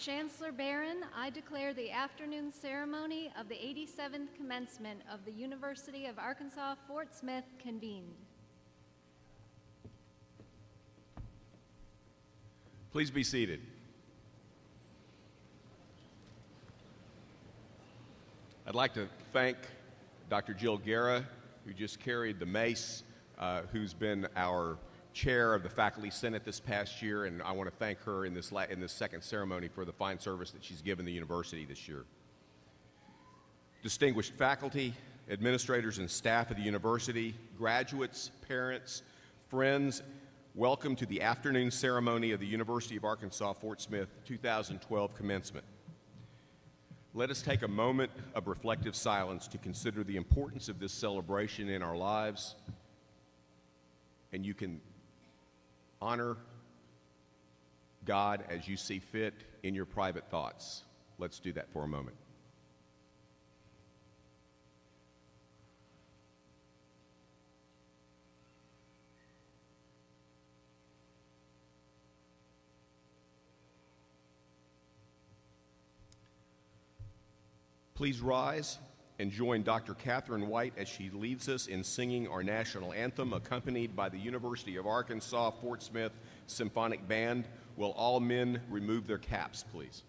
Chancellor Barron, I declare the afternoon ceremony of the 87th commencement of the University of Arkansas Fort Smith convened. Please be seated. I'd like to thank Dr. Jill Guerra, who just carried the mace, who's been our chair of the Faculty Senate this past year, and I want to thank her in this second ceremony for the fine service that she's given the university this year. Distinguished faculty, administrators, and staff of the university, graduates, parents, friends, welcome to the afternoon ceremony of the University of Arkansas Fort Smith 2012 commencement. Let us take a moment of reflective silence to consider the importance of this celebration in our lives, and you can honor God as you see fit in your private thoughts. Let's do that for a moment. Please rise and join Dr. Catherine White as she leads us in singing our national anthem, accompanied by the University of Arkansas Fort Smith Symphonic Band. Will all men remove their caps, please?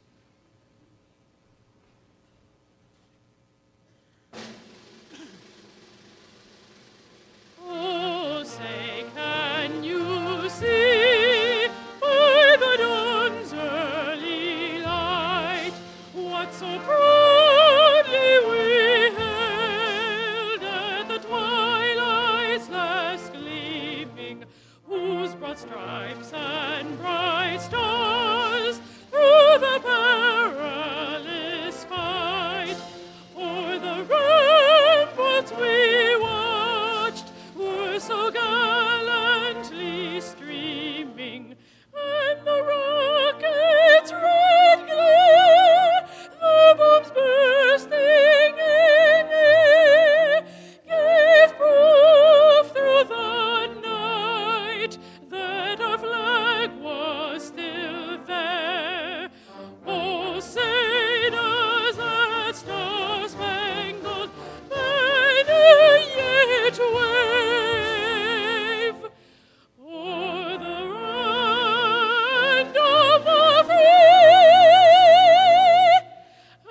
Oh, say, can you see by the dawn's early light what so proudly we hailed at the twilight's last gleaming, whose broad stripes and bright stars through the perilous fight o'er the ramparts we watched were so gallantly streaming, and the rocket's red glare, the bombs bursting in air, gave proof through the night that our flag was still there. Oh, say does that star-spangled banner yet wave o'er the land of the free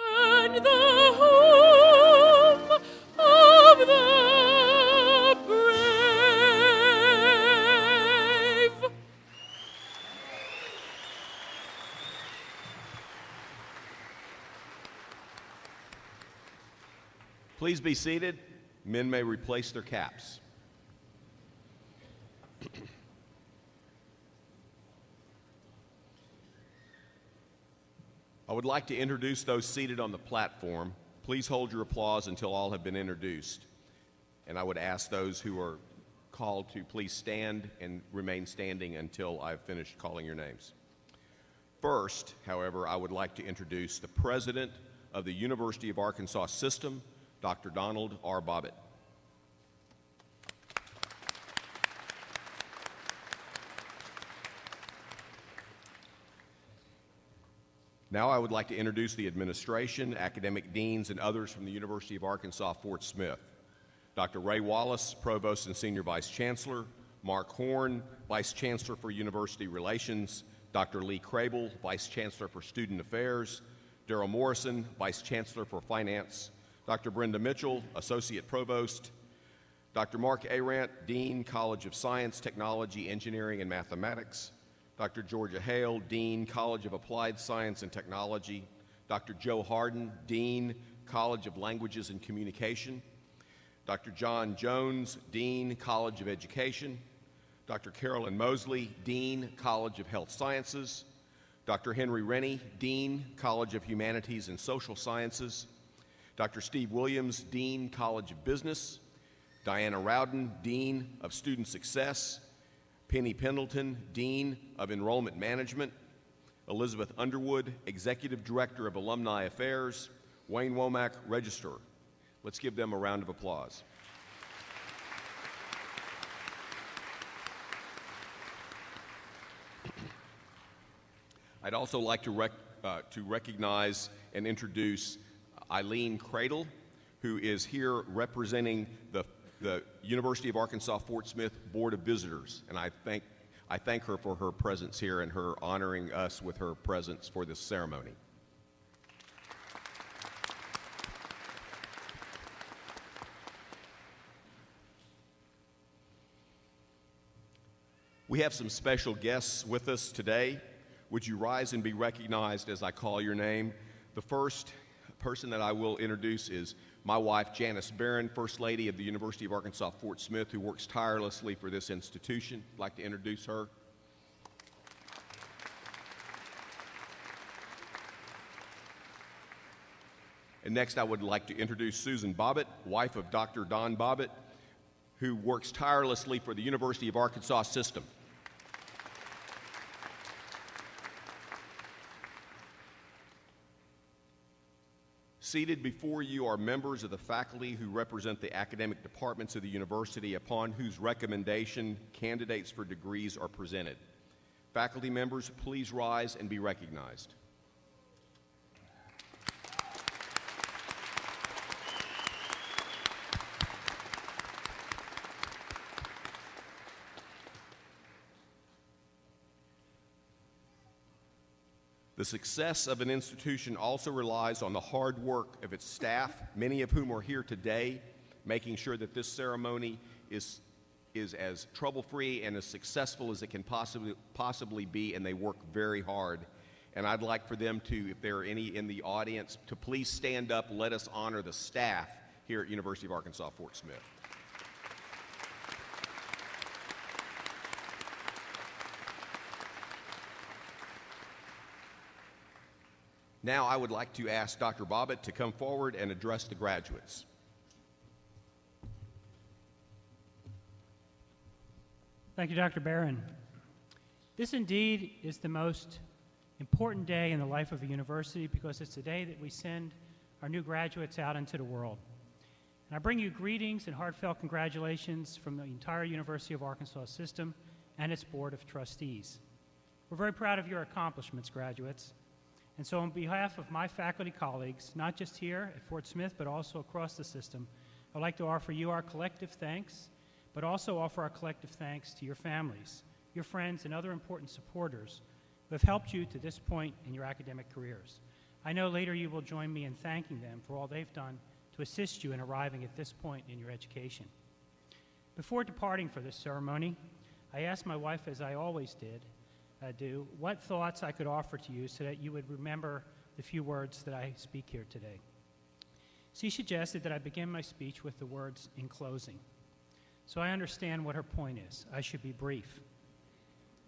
and the home of the brave? Please be seated. Men may replace their caps. I would like to introduce those seated on the platform. Please hold your applause until all have been introduced. And I would ask those who are called to please stand and remain standing until I've finished calling your names. First, however, I would like to introduce the president of the University of Arkansas System, Dr. Donald R. Bobbitt. Now I would like to introduce the administration, academic deans, and others from the University of Arkansas Fort Smith. Dr. Ray Wallace, Provost and Senior Vice Chancellor, Mark Horn, Vice Chancellor for University Relations, Dr. Lee Crable, Vice Chancellor for Student Affairs, Darrell Morrison, Vice Chancellor for Finance, Dr. Brenda Mitchell, Associate Provost, Dr. Mark Arant, Dean, College of Science, Technology, Engineering, and Mathematics, Dr. Georgia Hale, Dean, College of Applied Science and Technology, Dr. Joe Harden, Dean, College of Languages and Communication, Dr. John Jones, Dean, College of Education, Dr. Carolyn Mosley, Dean, College of Health Sciences, Dr. Henry Rennie, Dean, College of Humanities and Social Sciences, Dr. Steve Williams, Dean, College of Business, Diana Rowden, Dean of Student Success, Penny Pendleton, Dean of Enrollment Management, Elizabeth Underwood, Executive Director of Alumni Affairs, Wayne Womack, Registrar. Let's give them a round of applause. I'd also like to to recognize and introduce Eileen Cradle, who is here representing the University of Arkansas Fort Smith Board of Visitors. And I thank her for her presence here and her honoring us with her presence for this ceremony. We have some special guests with us today. Would you rise and be recognized as I call your name? The first person that I will introduce is my wife, Janice Barron, First Lady of the University of Arkansas Fort Smith, who works tirelessly for this institution. I'd like to introduce her. And next, I would like to introduce Susan Bobbitt, wife of Dr. Don Bobbitt, who works tirelessly for the University of Arkansas system. Seated before you are members of the faculty who represent the academic departments of the university upon whose recommendation candidates for degrees are presented. Faculty members, please rise and be recognized. The success of an institution also relies on the hard work of its staff, many of whom are here today, making sure that this ceremony is as trouble-free and as successful as it can possibly be, and they work very hard. And I'd like for them to, if there are any in the audience, to please stand up, let us honor the staff here at University of Arkansas Fort Smith. Now I would like to ask Dr. Bobbitt to come forward and address the graduates. Thank you, Dr. Barron. This indeed is the most important day in the life of a university because it's the day that we send our new graduates out into the world. And I bring you greetings and heartfelt congratulations from the entire University of Arkansas system and its Board of Trustees. We're very proud of your accomplishments, graduates. And so on behalf of my faculty colleagues, not just here at Fort Smith, but also across the system, I'd like to offer you our collective thanks, but also offer our collective thanks to your families, your friends, and other important supporters who have helped you to this point in your academic careers. I know later you will join me in thanking them for all they've done to assist you in arriving at this point in your education. Before departing for this ceremony, I asked my wife, as I always do, what thoughts I could offer to you so that you would remember the few words that I speak here today. She suggested that I begin my speech with the words "in closing." So I understand what her point is. I should be brief.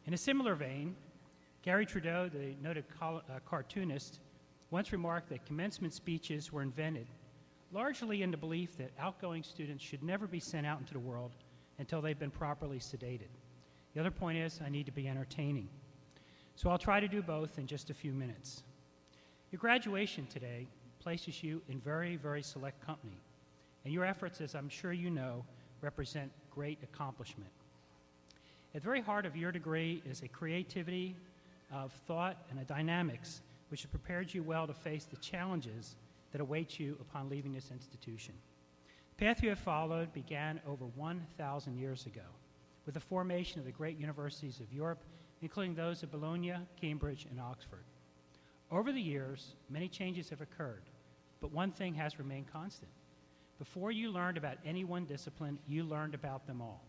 In a similar vein, Gary Trudeau, the noted cartoonist, once remarked that commencement speeches were invented largely in the belief that outgoing students should never be sent out into the world until they've been properly sedated. The other point is I need to be entertaining. So I'll try to do both in just a few minutes. Your graduation today places you in very, very select company, and your efforts, as I'm sure you know, represent great accomplishment. At the very heart of your degree is a creativity of thought and a dynamics which has prepared you well to face the challenges that await you upon leaving this institution. The path you have followed began over 1,000 years ago with the formation of the great universities of Europe, including those of Bologna, Cambridge, and Oxford. Over the years, many changes have occurred, but one thing has remained constant. Before you learned about any one discipline, you learned about them all.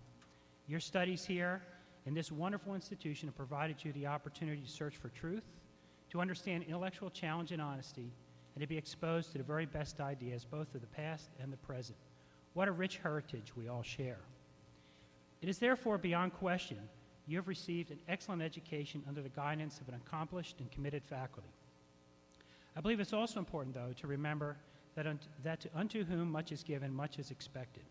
Your studies here in this wonderful institution have provided you the opportunity to search for truth, to understand intellectual challenge and honesty, and to be exposed to the very best ideas, both of the past and the present. What a rich heritage we all share. It is therefore beyond question you have received an excellent education under the guidance of an accomplished and committed faculty. I believe it's also important, though, to remember that unto whom much is given, much is expected.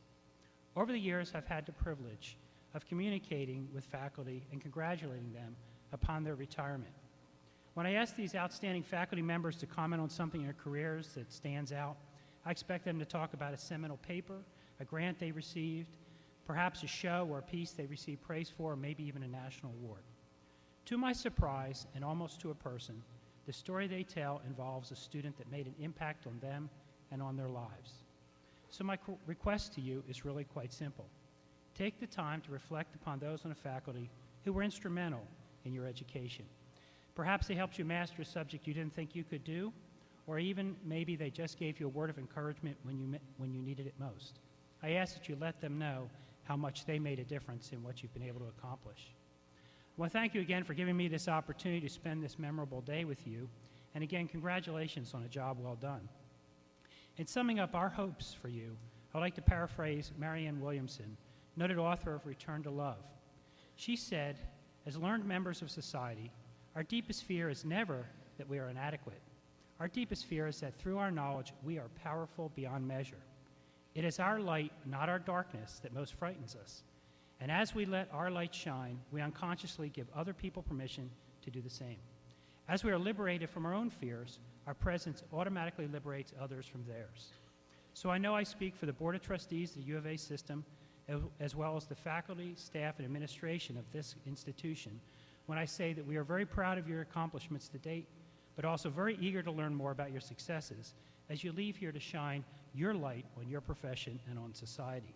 Over the years, I've had the privilege of communicating with faculty and congratulating them upon their retirement. When I ask these outstanding faculty members to comment on something in their careers that stands out, I expect them to talk about a seminal paper, a grant they received, perhaps a show or a piece they received praise for, or maybe even a national award. To my surprise, and almost to a person, The story they tell involves a student that made an impact on them and on their lives. So my request to you is really quite simple. Take the time to reflect upon those on the faculty who were instrumental in your education. Perhaps they helped you master a subject you didn't think you could do, or even maybe they just gave you a word of encouragement when you needed it most. I ask that you let them know how much they made a difference in what you've been able to accomplish. I want to thank you again for giving me this opportunity to spend this memorable day with you, and again, congratulations on a job well done. In summing up our hopes for you, I'd like to paraphrase Marianne Williamson, noted author of Return to Love. She said, as learned members of society, our deepest fear is never that we are inadequate. Our deepest fear is that through our knowledge, we are powerful beyond measure. It is our light, not our darkness, that most frightens us. And as we let our light shine, we unconsciously give other people permission to do the same. As we are liberated from our own fears, our presence automatically liberates others from theirs. So I know I speak for the Board of Trustees of the U of A system, as well as the faculty, staff, and administration of this institution, when I say that we are very proud of your accomplishments to date, but also very eager to learn more about your successes as you leave here to shine your light on your profession and on society.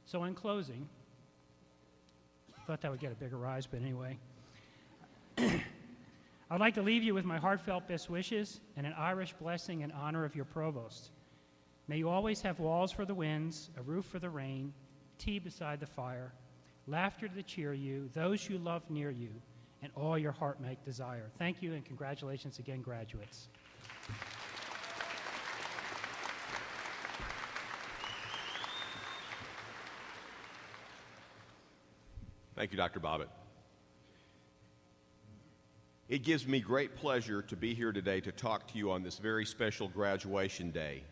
So in closing, I thought that would get a bigger rise, but anyway. I'd like to leave you with my heartfelt best wishes and an Irish blessing in honor of your provost. May you always have walls for the winds, a roof for the rain, tea beside the fire, laughter to cheer you, those you love near you, and all your heart might desire. Thank you and congratulations again, graduates. Thank you, Dr. Bobbitt. It gives me great pleasure to be here today to talk to you on this very special graduation day,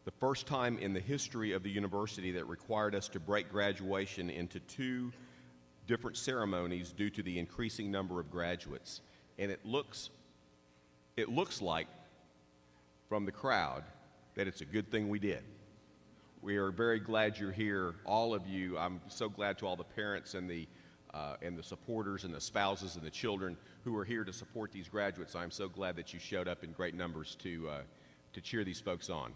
the first time in the history of the university that required us to break graduation into two different ceremonies due to the increasing number of graduates. And it looks like, from the crowd, that it's a good thing we did. We are very glad you're here, all of you. I'm so glad to all the parents and the supporters and the spouses and the children who are here to support these graduates. I'm so glad that you showed up in great numbers to cheer these folks on.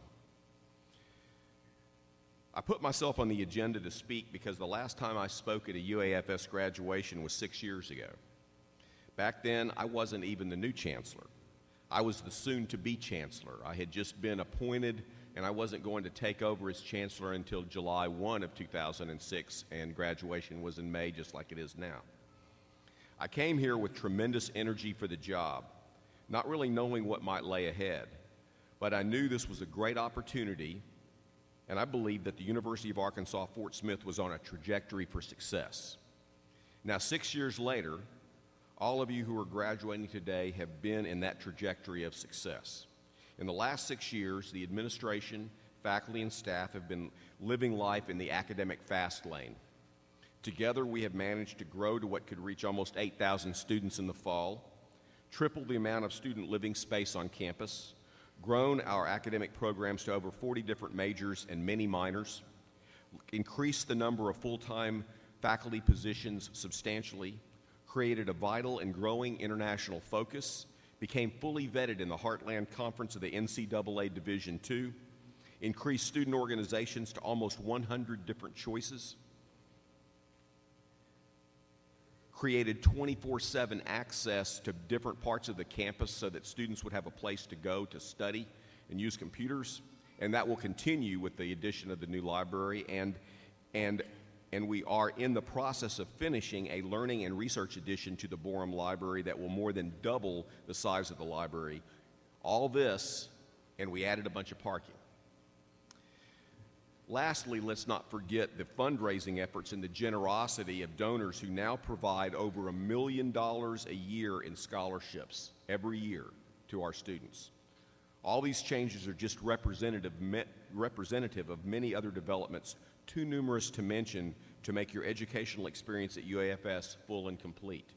I put myself on the agenda to speak because the last time I spoke at a UAFS graduation was 6 years ago. Back then, I wasn't even the new chancellor. I was the soon-to-be chancellor. I had just been appointed, and I wasn't going to take over as chancellor until July 1 of 2006, and graduation was in May, just like it is now. I came here with tremendous energy for the job, not really knowing what might lay ahead, but I knew this was a great opportunity, and I believed that the University of Arkansas Fort Smith was on a trajectory for success. Now, 6 years later, all of you who are graduating today have been in that trajectory of success. In the last 6 years, the administration, faculty, and staff have been living life in the academic fast lane. Together, we have managed to grow to what could reach almost 8,000 students in the fall, triple the amount of student living space on campus, grown our academic programs to over 40 different majors and many minors, increased the number of full-time faculty positions substantially, created a vital and growing international focus, became fully vetted in the Heartland Conference of the NCAA Division II, increased student organizations to almost 100 different choices, created 24/7 access to different parts of the campus so that students would have a place to go to study and use computers, and that will continue with the addition of the new library, and we are in the process of finishing a learning and research addition to the Borum Library that will more than double the size of the library. All this, and we added a bunch of parking. Lastly, let's not forget the fundraising efforts and the generosity of donors who now provide over $1 million a year in scholarships every year to our students. All these changes are just representative of many other developments, too numerous to mention to make your educational experience at UAFS full and complete.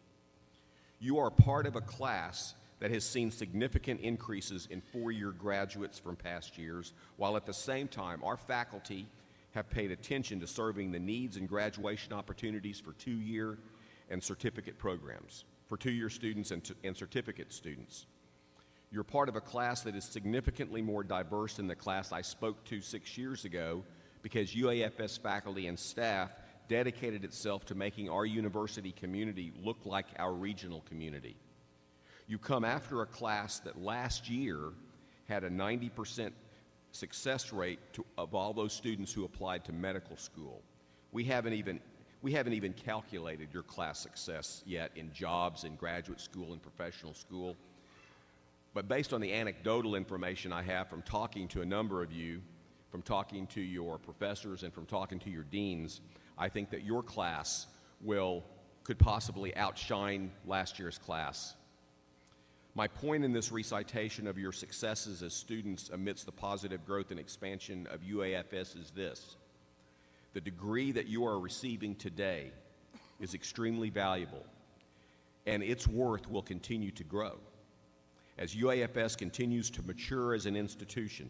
You are part of a class that has seen significant increases in four-year graduates from past years, while at the same time our faculty have paid attention to serving the needs and graduation opportunities for two-year and certificate programs, for two-year students and certificate students. You're part of a class that is significantly more diverse than the class I spoke to 6 years ago because UAFS faculty and staff dedicated itself to making our university community look like our regional community. You come after a class that last year had a 90% success rate of all those students who applied to medical school. We haven't even calculated your class success yet in jobs in graduate school and professional school. But based on the anecdotal information I have from talking to a number of you, from talking to your professors and from talking to your deans, I think that your class could possibly outshine last year's class. My point in this recitation of your successes as students amidst the positive growth and expansion of UAFS is this: the degree that you are receiving today is extremely valuable, and its worth will continue to grow. As UAFS continues to mature as an institution,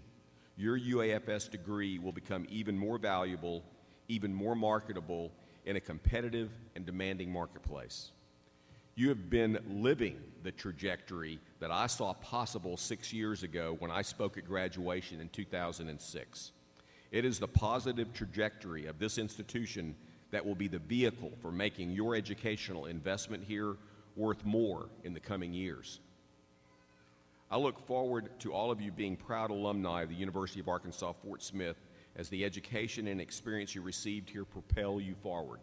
your UAFS degree will become even more valuable, even more marketable in a competitive and demanding marketplace. You have been living the trajectory that I saw possible 6 years ago when I spoke at graduation in 2006. It is the positive trajectory of this institution that will be the vehicle for making your educational investment here worth more in the coming years. I look forward to all of you being proud alumni of the University of Arkansas Fort Smith as the education and experience you received here propel you forward.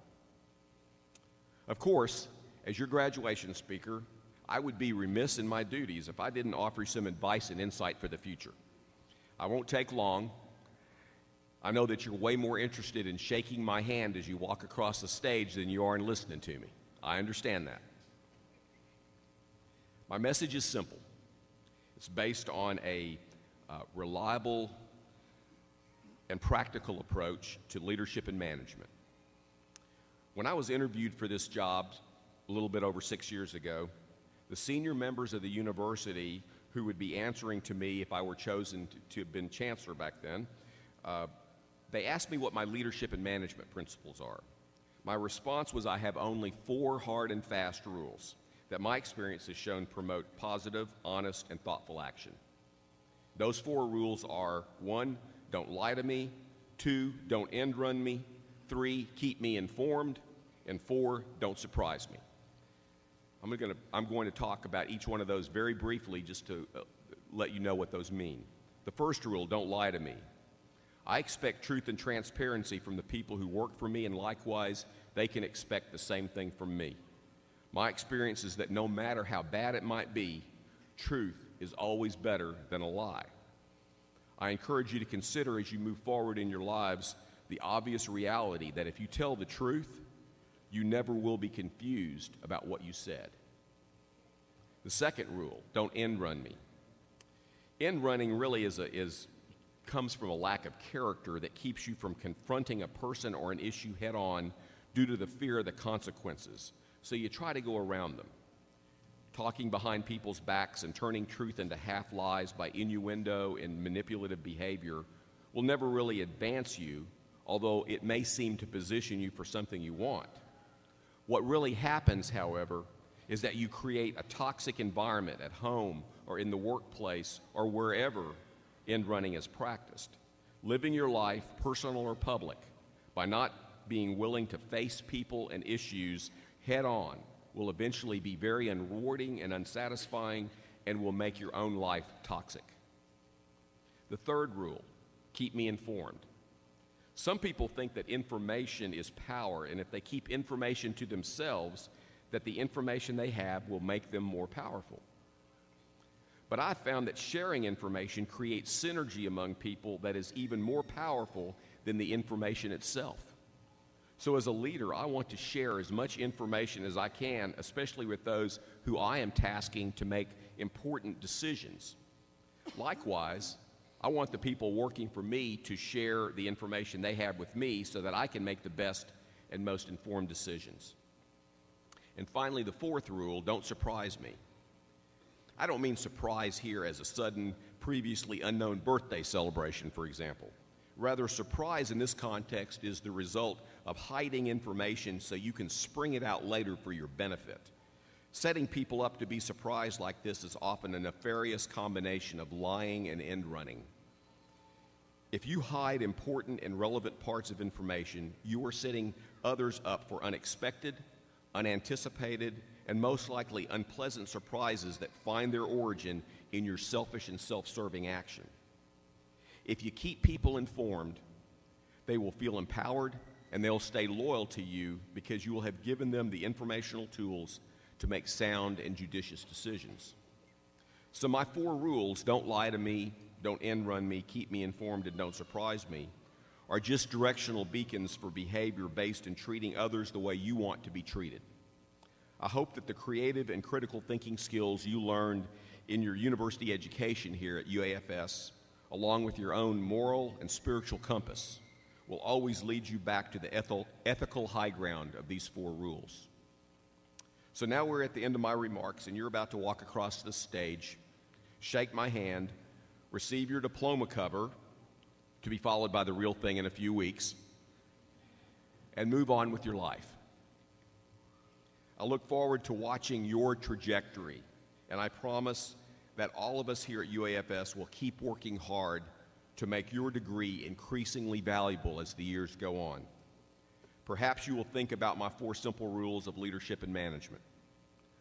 Of course, as your graduation speaker, I would be remiss in my duties if I didn't offer you some advice and insight for the future. I won't take long. I know that you're way more interested in shaking my hand as you walk across the stage than you are in listening to me. I understand that. My message is simple. It's based on a reliable and practical approach to leadership and management. When I was interviewed for this job a little bit over 6 years ago, the senior members of the university who would be answering to me if I were chosen to have been chancellor back then, they asked me what my leadership and management principles are. My response was I have only 4 hard and fast rules that my experience has shown promote positive, honest, and thoughtful action. Those 4 rules are: 1, don't lie to me; 2, don't end run me; 3, keep me informed; and 4, don't surprise me. I'm going to talk about each one of those very briefly just to let you know what those mean. The first rule, don't lie to me. I expect truth and transparency from the people who work for me, and likewise, they can expect the same thing from me. My experience is that no matter how bad it might be, truth is always better than a lie. I encourage you to consider as you move forward in your lives the obvious reality that if you tell the truth, you never will be confused about what you said. The second rule, don't end run me. End running really comes from a lack of character that keeps you from confronting a person or an issue head on due to the fear of the consequences. So you try to go around them. Talking behind people's backs and turning truth into half lies by innuendo and manipulative behavior will never really advance you, although it may seem to position you for something you want. What really happens, however, is that you create a toxic environment at home or in the workplace or wherever end running is practiced. Living your life, personal or public, by not being willing to face people and issues head on will eventually be very unrewarding and unsatisfying and will make your own life toxic. The third rule, keep me informed. Some people think that information is power, and if they keep information to themselves, that the information they have will make them more powerful. But I've found that sharing information creates synergy among people that is even more powerful than the information itself. So as a leader, I want to share as much information as I can, especially with those who I am tasking to make important decisions. Likewise, I want the people working for me to share the information they have with me so that I can make the best and most informed decisions. And finally, the fourth rule, don't surprise me. I don't mean surprise here as a sudden, previously unknown birthday celebration, for example. Rather, surprise in this context is the result of hiding information so you can spring it out later for your benefit. Setting people up to be surprised like this is often a nefarious combination of lying and end running. If you hide important and relevant parts of information, you are setting others up for unexpected, unanticipated, and most likely unpleasant surprises that find their origin in your selfish and self-serving action. If you keep people informed, they will feel empowered and they'll stay loyal to you because you will have given them the informational tools to make sound and judicious decisions. So my 4 rules, don't lie to me, don't end run me, keep me informed, and don't surprise me, are just directional beacons for behavior based in treating others the way you want to be treated. I hope that the creative and critical thinking skills you learned in your university education here at UAFS, along with your own moral and spiritual compass, will always lead you back to the ethical high ground of these 4 rules. So now we're at the end of my remarks, and you're about to walk across the stage, shake my hand, receive your diploma cover, to be followed by the real thing in a few weeks, and move on with your life. I look forward to watching your trajectory, and I promise that all of us here at UAFS will keep working hard to make your degree increasingly valuable as the years go on. Perhaps you will think about my 4 simple rules of leadership and management.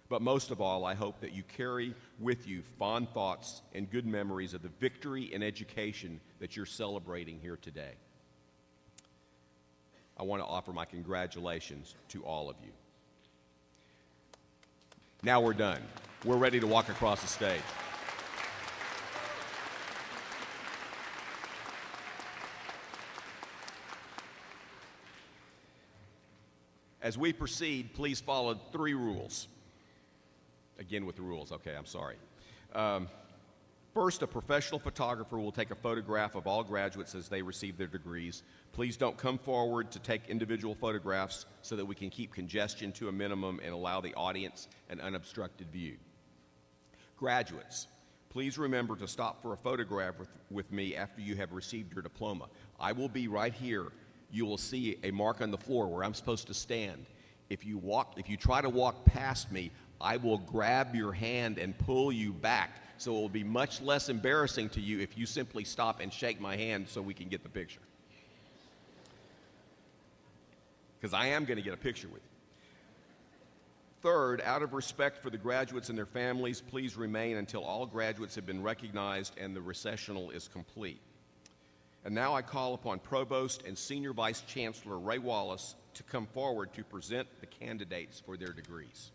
But most of all, I hope that you carry with you fond thoughts and good memories of the victory in education that you're celebrating here today. I want to offer my congratulations to all of you. Now we're done. We're ready to walk across the stage. As we proceed, please follow 3 rules. Again with the rules. Okay, I'm sorry. First, a professional photographer will take a photograph of all graduates as they receive their degrees. Please don't come forward to take individual photographs so that we can keep congestion to a minimum and allow the audience an unobstructed view. Graduates, please remember to stop for a photograph with me after you have received your diploma. I will be right here. You will see a mark on the floor where I'm supposed to stand. If you try to walk past me, I will grab your hand and pull you back, so it will be much less embarrassing to you if you simply stop and shake my hand so we can get the picture. Because I am going to get a picture with you. Third, out of respect for the graduates and their families, please remain until all graduates have been recognized and the recessional is complete. And now I call upon Provost and Senior Vice Chancellor Ray Wallace to come forward to present the candidates for their degrees.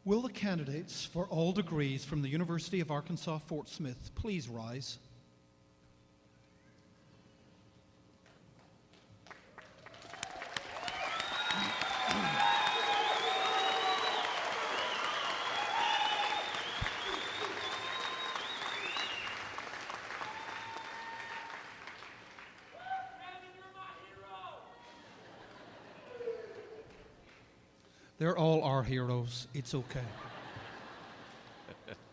Will the candidates for all degrees from the University of Arkansas Fort Smith please rise? They're all our heroes. It's okay.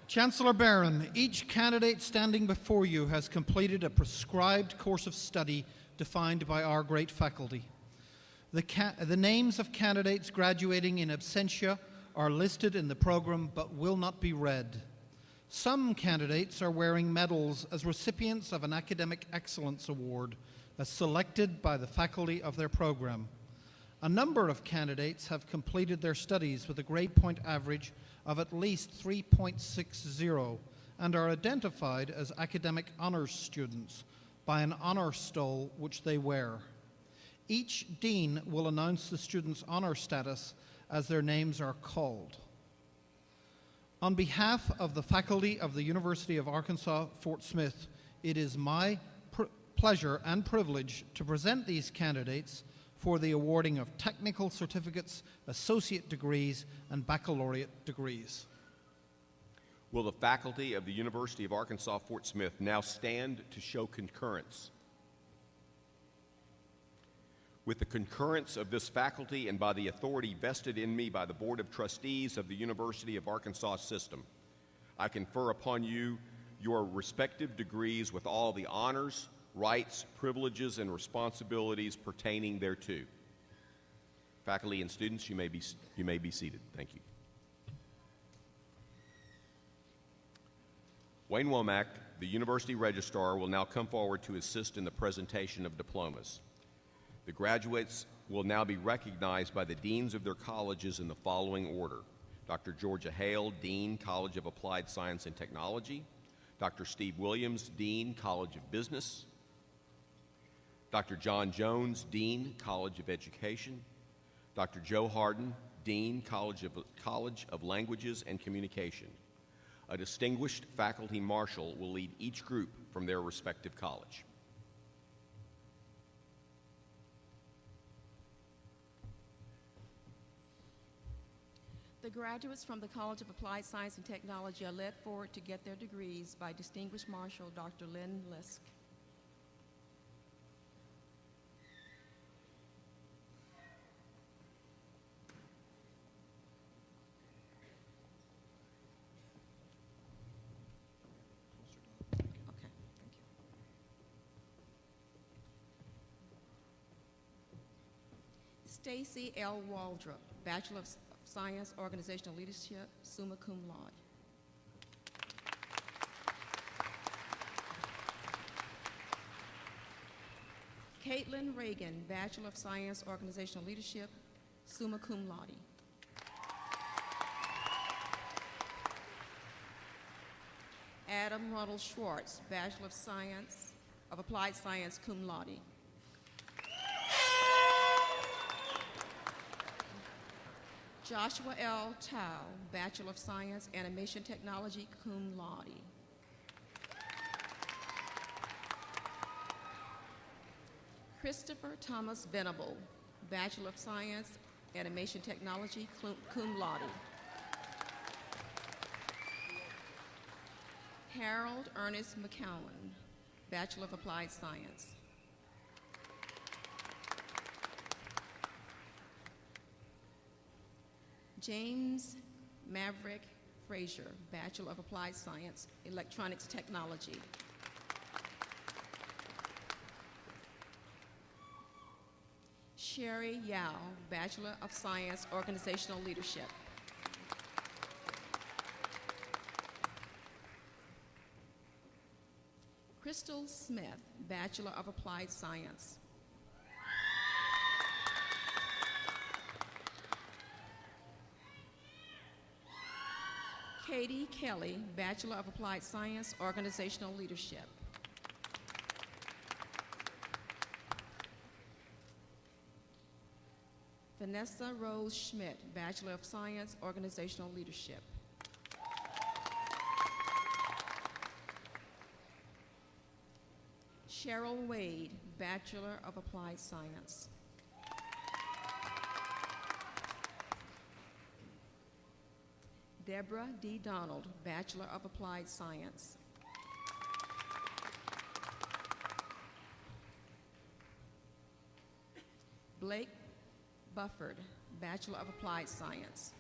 Chancellor Barron, each candidate standing before you has completed a prescribed course of study defined by our great faculty. The names of candidates graduating in absentia are listed in the program but will not be read. Some candidates are wearing medals as recipients of an Academic Excellence Award as selected by the faculty of their program. A number of candidates have completed their studies with a grade point average of at least 3.60 and are identified as academic honors students by an honor stole which they wear. Each dean will announce the students' honor status as their names are called. On behalf of the faculty of the University of Arkansas Fort Smith, it is my pleasure and privilege to present these candidates for the awarding of technical certificates, associate degrees, and baccalaureate degrees. Will the faculty of the University of Arkansas Fort Smith now stand to show concurrence? With the concurrence of this faculty and by the authority vested in me by the Board of Trustees of the University of Arkansas System, I confer upon you your respective degrees with all the honors, rights, privileges, and responsibilities pertaining thereto. Faculty and students, you may be seated. Thank you. Wayne Womack, the University Registrar, will now come forward to assist in the presentation of diplomas. The graduates will now be recognized by the deans of their colleges in the following order: Dr. Georgia Hale, Dean, College of Applied Science and Technology; Dr. Steve Williams, Dean, College of Business; Dr. John Jones, Dean, College of Education; Dr. Joe Harden, Dean, College of Languages and Communication. A distinguished faculty marshal will lead each group from their respective college. The graduates from the College of Applied Science and Technology are led forward to get their degrees by Distinguished Marshal Dr. Lynn Lisk. Okay, thank you. Stacy L. Waldrop, Bachelor of Science, Organizational Leadership, summa cum laude. Caitlin Reagan, Bachelor of Science, Organizational Leadership, summa cum laude. Adam Ronald Schwartz, Bachelor of Science, of Applied Science, cum laude. Joshua L. Tao, Bachelor of Science, Animation Technology, cum laude. Christopher Thomas Venable, Bachelor of Science, Animation Technology, cum laude. Harold Ernest McCowan, Bachelor of Applied Science. James Maverick Frazier, Bachelor of Applied Science, Electronics Technology. Sherry Yao, Bachelor of Science, Organizational Leadership. Crystal Smith, Bachelor of Applied Science. Katie Kelly, Bachelor of Applied Science, Organizational Leadership. Vanessa Rose Schmidt, Bachelor of Science, Organizational Leadership. Cheryl Wade, Bachelor of Applied Science. Deborah D. Donald, Bachelor of Applied Science. Blake Bufford, Bachelor of Applied Science.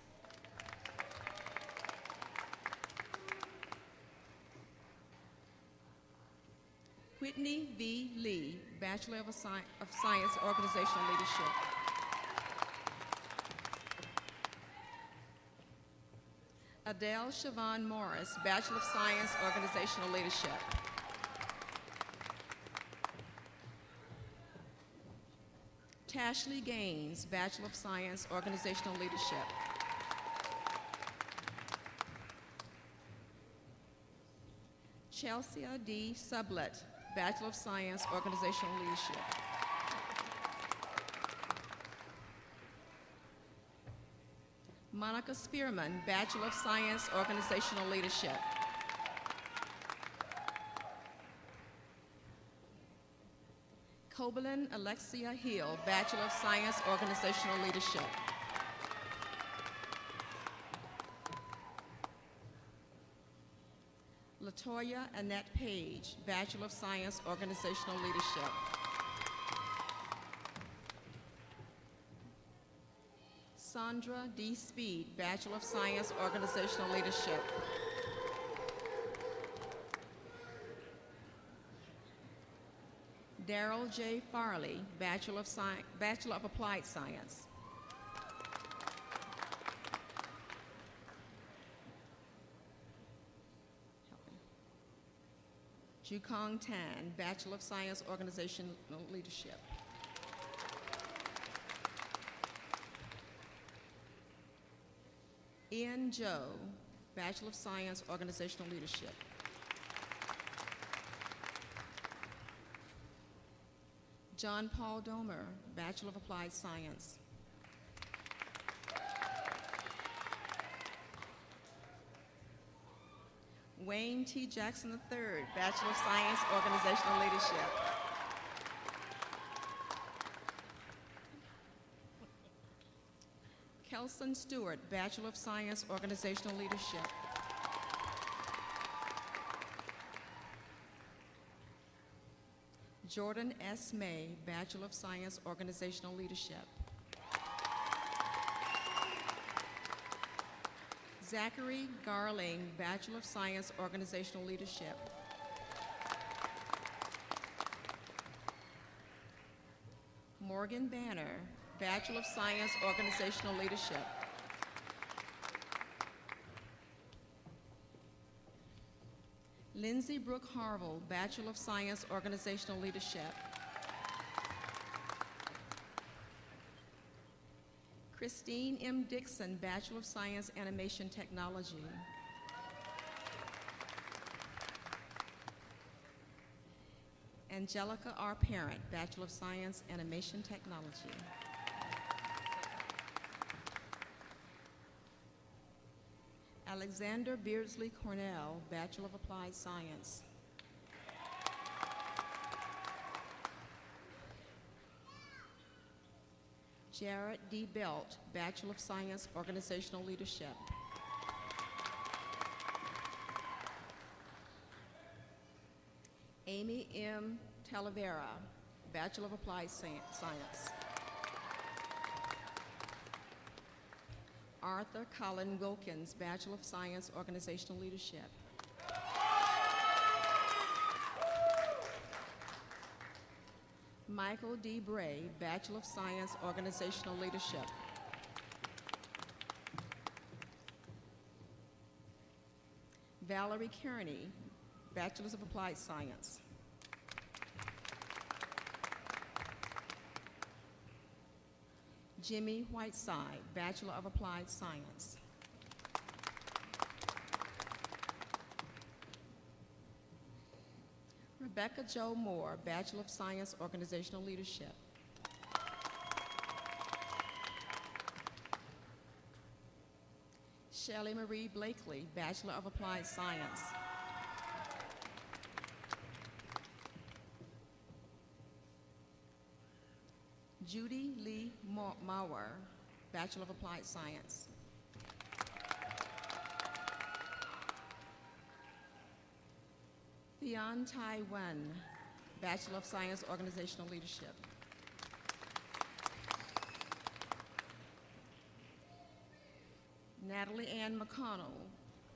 Whitney V. Lee, Bachelor of Science, Organizational Leadership. Adele Siobhan Morris, Bachelor of Science, Organizational Leadership. Tashley Gaines, Bachelor of Science, Organizational Leadership. Chelsea D. Sublett, Bachelor of Science, Organizational Leadership. Monica Spearman, Bachelor of Science, Organizational Leadership. Kobelin Alexia Hill, Bachelor of Science, Organizational Leadership. Latoya Annette Page, Bachelor of Science, Organizational Leadership. Sandra D. Speed, Bachelor of Science, Organizational Leadership. Daryl J. Farley, Bachelor of Applied Science. Jukong Tan, Bachelor of Science, Organizational Leadership. Ian Joe, Bachelor of Science, Organizational Leadership. John Paul Domer, Bachelor of Applied Science. Wayne T. Jackson III, Bachelor of Science, Organizational Leadership. Kelson Stewart, Bachelor of Science, Organizational Leadership. Jordan S. May, Bachelor of Science, Organizational Leadership. Zachary Garling, Bachelor of Science, Organizational Leadership. Morgan Banner, Bachelor of Science, Organizational Leadership. Lindsay Brooke Harville, Bachelor of Science, Organizational Leadership. Christine M. Dixon, Bachelor of Science, Animation Technology. Angelica R. Parent, Bachelor of Science, Animation Technology. Alexander Beardsley Cornell, Bachelor of Applied Science. Jarrett D. Belt, Bachelor of Science, Organizational Leadership. Amy M. Talavera, Bachelor of Applied Science. Arthur Colin Wilkins, Bachelor of Science, Organizational Leadership. Michael D. Bray, Bachelor of Science, Organizational Leadership. Valerie Kearney, Bachelor of Applied Science. Jimmy Whiteside, Bachelor of Applied Science. Rebecca Jo Moore, Bachelor of Science, Organizational Leadership. Shelley Marie Blakely, Bachelor of Applied Science. Judy Lee Mauer, Bachelor of Applied Science. Theon Tai Wen, Bachelor of Science, Organizational Leadership. Natalie Ann McConnell,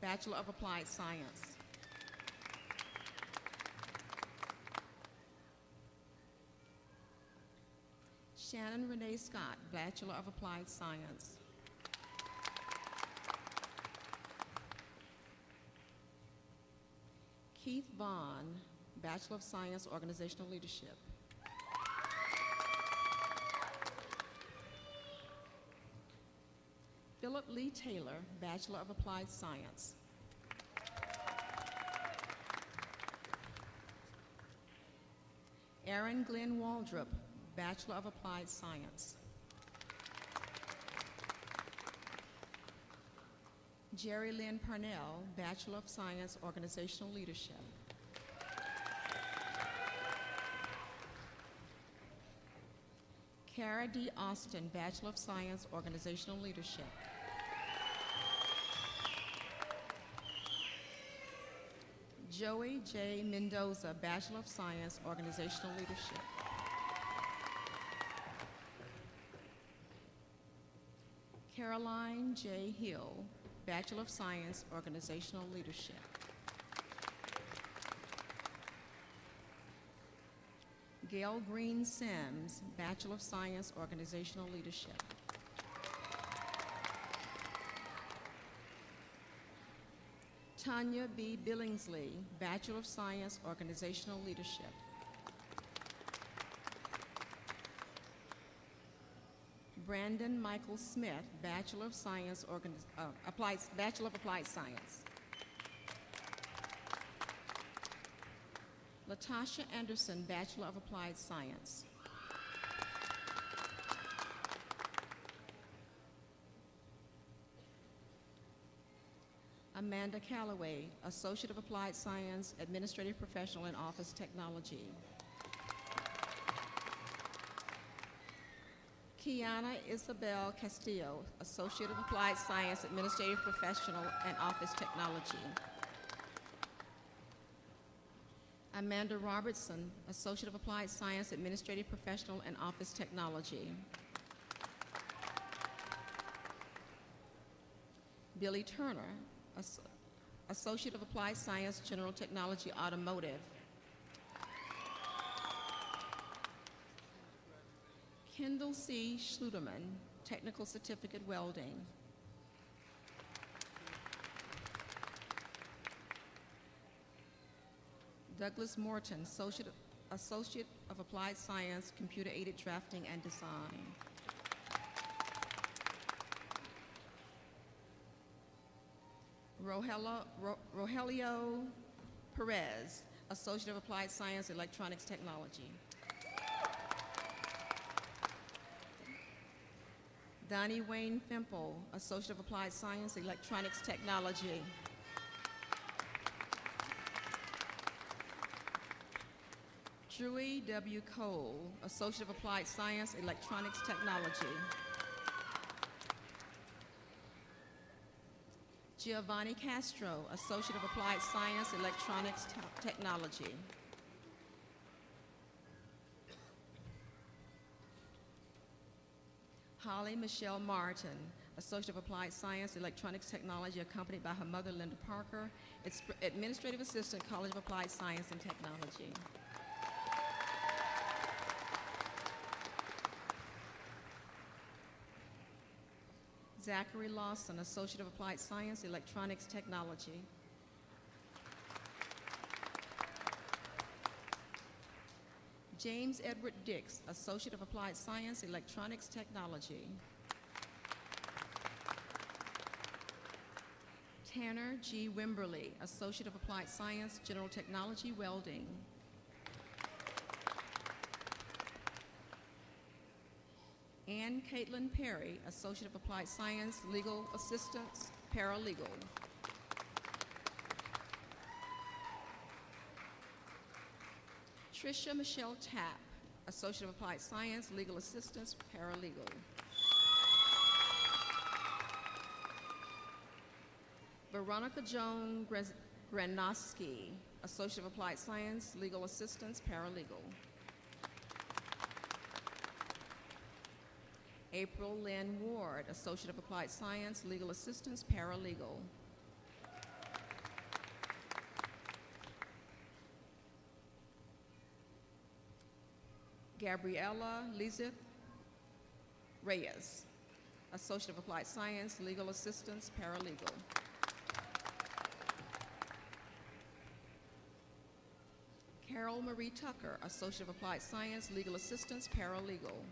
Bachelor of Applied Science. Shannon Renee Scott, Bachelor of Applied Science. Keith Vaughn, Bachelor of Science, Organizational Leadership. Philip Lee Taylor, Bachelor of Applied Science. Aaron Glenn Waldrop, Bachelor of Applied Science. Jerry Lynn Parnell, Bachelor of Science, Organizational Leadership. Kara D. Austin, Bachelor of Science, Organizational Leadership. Joey J. Mendoza, Bachelor of Science, Organizational Leadership. Caroline J. Hill, Bachelor of Science, Organizational Leadership. Gail Green Sims, Bachelor of Science, Organizational Leadership. Tanya B. Billingsley, Bachelor of Science, Organizational Leadership. Brandon Michael Smith, Bachelor of Science, Bachelor of Applied Science. Latasha Anderson, Bachelor of Applied Science. Amanda Calloway, Associate of Applied Science, Administrative Professional in Office Technology. Kiana Isabel Castillo, Associate of Applied Science, Administrative Professional and Office Technology. Amanda Robertson, Associate of Applied Science, Administrative Professional and Office Technology. Billy Turner, Associate of Applied Science, General Technology, Automotive. Kendall C. Schluterman, Technical Certificate, Welding. Douglas Morton, Associate of Applied Science, Computer-Aided Drafting and Design. Rogelio Perez, Associate of Applied Science, Electronics Technology. Donnie Wayne Fimple, Associate of Applied Science, Electronics Technology. Drewy W. Cole, Associate of Applied Science, Electronics Technology. Giovanni Castro, Associate of Applied Science, Electronics Technology. Holly Michelle Martin, Associate of Applied Science, Electronics Technology, accompanied by her mother, Linda Parker, Administrative Assistant, College of Applied Science and Technology. Zachary Lawson, Associate of Applied Science, Electronics Technology. James Edward Dix, Associate of Applied Science, Electronics Technology. Tanner G. Wimberly, Associate of Applied Science, General Technology, Welding. Ann Caitlin Perry, Associate of Applied Science, Legal Assistance, Paralegal. Tricia Michelle Tapp, Associate of Applied Science, Legal Assistance, Paralegal. Veronica Joan Granoski, Associate of Applied Science, Legal Assistance, Paralegal. April Lynn Ward, Associate of Applied Science, Legal Assistance, Paralegal. Gabriella Lizeth Reyes, Associate of Applied Science, Legal Assistance, Paralegal. Carol Marie Tucker, Associate of Applied Science, Legal Assistance, Paralegal.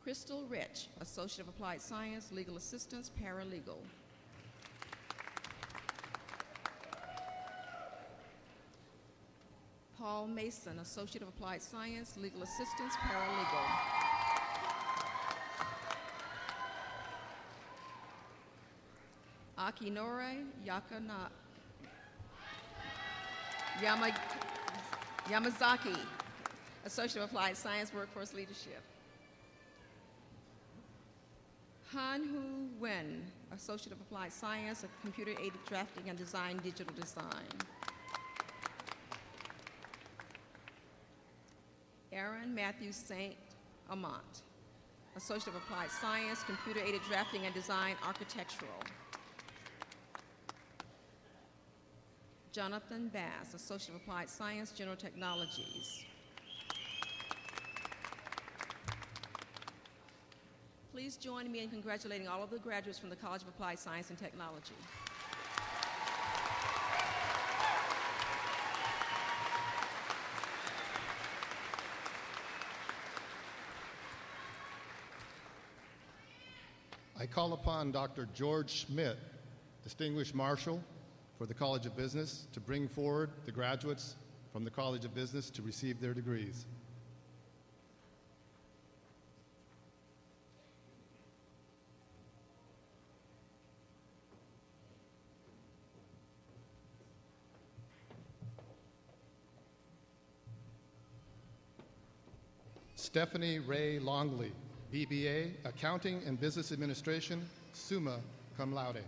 Crystal Rich, Associate of Applied Science, Legal Assistance, Paralegal. Paul Mason, Associate of Applied Science, Legal Assistance, Paralegal. Akinore Yamazaki, Associate of Applied Science, Workforce Leadership. Han Hu Wen, Associate of Applied Science, of Computer-Aided Drafting and Design, Digital Design. Aaron Matthew St. Amont, Associate of Applied Science, Computer-Aided Drafting and Design, Architectural. Jonathan Bass, Associate of Applied Science, General Technologies. Please Please join me in congratulating all of the graduates from the College of Applied Science and Technology. I call upon Dr. George Schmidt, Distinguished Marshal for the College of Business, to bring forward the graduates from the College of Business to receive their degrees. Stephanie Ray Longley, BBA, Accounting and Business Administration, summa cum laude.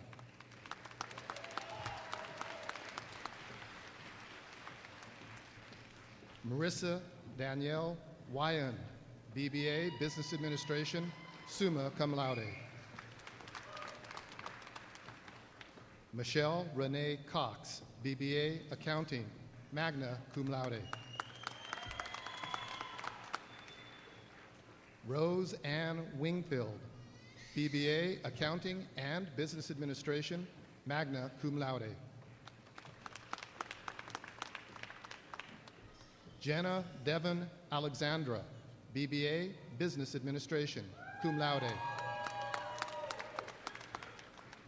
Marissa Danielle Wyan, BBA, Business Administration, summa cum laude. Michelle Renee Cox, BBA, Accounting, magna cum laude. Rose Ann Wingfield, BBA, Accounting and Business Administration, magna cum laude. Jenna Devon Alexandra, BBA, Business Administration, cum laude.